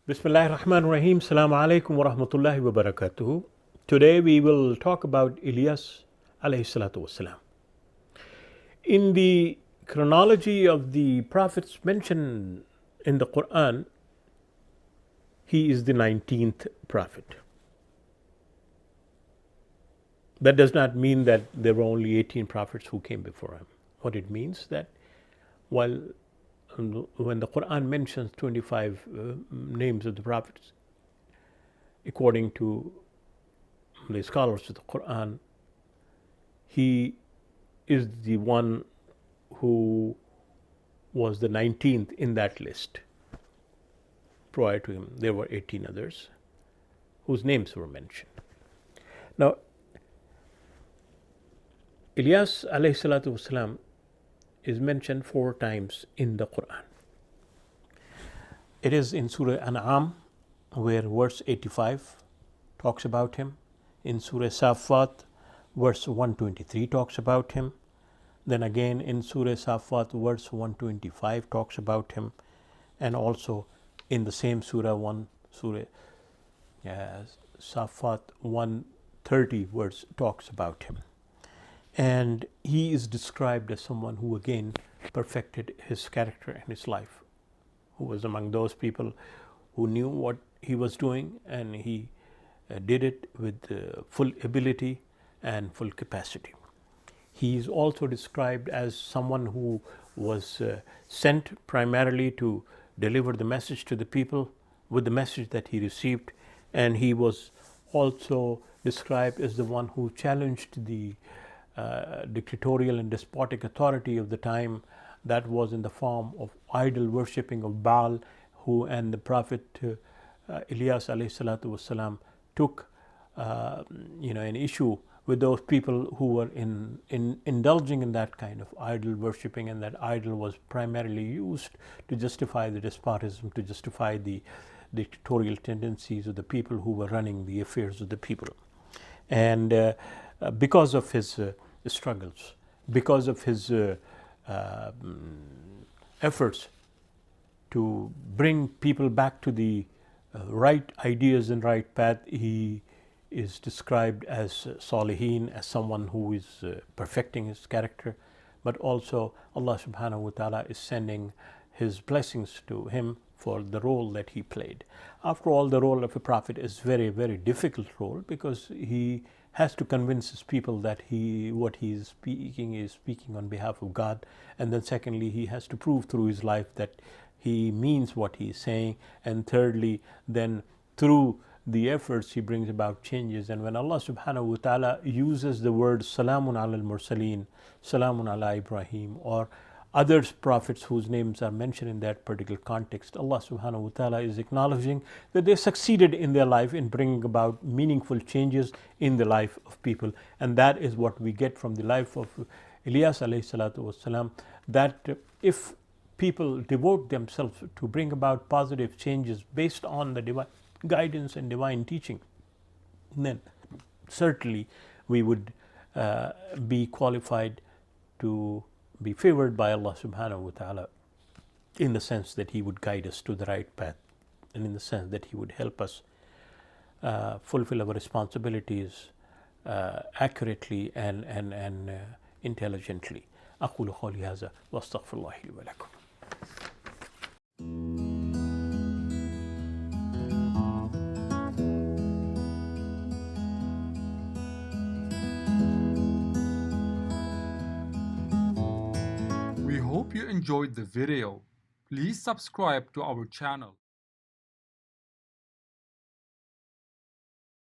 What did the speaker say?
Bismillahir Rahmanir Rahim. Assalamu alaikum wa rahmatullahi wa barakatuhu. Today we will talk about Ilyas alayhi salatu wasalam. In the chronology of the prophets mentioned in the Quran, he is the 19th prophet. That does not mean that there were only 18 prophets who came before him. What it means that while when the Quran mentions 25 names of the prophets, according to the scholars of the Quran, he is the one who was the 19th in that list. Prior to him, there were 18 others whose names were mentioned. Now, Ilyas alayhi salatu wasalam is mentioned 4 times in the Quran. It is in Surah An'am, where verse 85 talks about him. In Surah Safat, verse 123 talks about him. Then again in Surah Safat, verse 125 talks about him. And also in the same Surah Safat 130 verse talks about him. And he is described as someone who again perfected his character and his life, who was among those people who knew what he was doing, and he did it with full ability and full capacity. He is also described as someone who was sent primarily to deliver the message to the people with the message that he received, and he was also described as the one who challenged the dictatorial and despotic authority of the time that was in the form of idol worshipping of Baal, and the Prophet Ilyas alayhi salatu wasalam took an issue with those people who were indulging in that kind of idol worshipping, and that idol was primarily used to justify the despotism, to justify the dictatorial tendencies of the people who were running the affairs of the people. And because of his struggles, because of his efforts to bring people back to the right ideas and right path, he is described as Salihin, as someone who is perfecting his character, but also Allah subhanahu wa ta'ala is sending his blessings to him for the role that he played. After all, the role of a prophet is very, very difficult role, because he has to convince his people that what he is speaking on behalf of God, and then secondly, he has to prove through his life that he means what he is saying, and thirdly, then through the efforts he brings about changes. And when Allah subhanahu wa ta'ala uses the word Salamun ala al-Mursaleen, Salamun ala Ibrahim, or other prophets whose names are mentioned in that particular context, Allah subhanahu wa ta'ala is acknowledging that they succeeded in their life in bringing about meaningful changes in the life of people. And that is what we get from the life of Ilyas alayhi salatu wasalam, that if people devote themselves to bring about positive changes based on the divine guidance and divine teaching, then certainly we would be qualified to be favored by Allah subhanahu wa ta'ala, in the sense that he would guide us to the right path, and in the sense that he would help us fulfill our responsibilities accurately and intelligently. أقول قولي هذا وأستغفر الله لي ولكم. We hope you enjoyed the video. Please subscribe to our channel.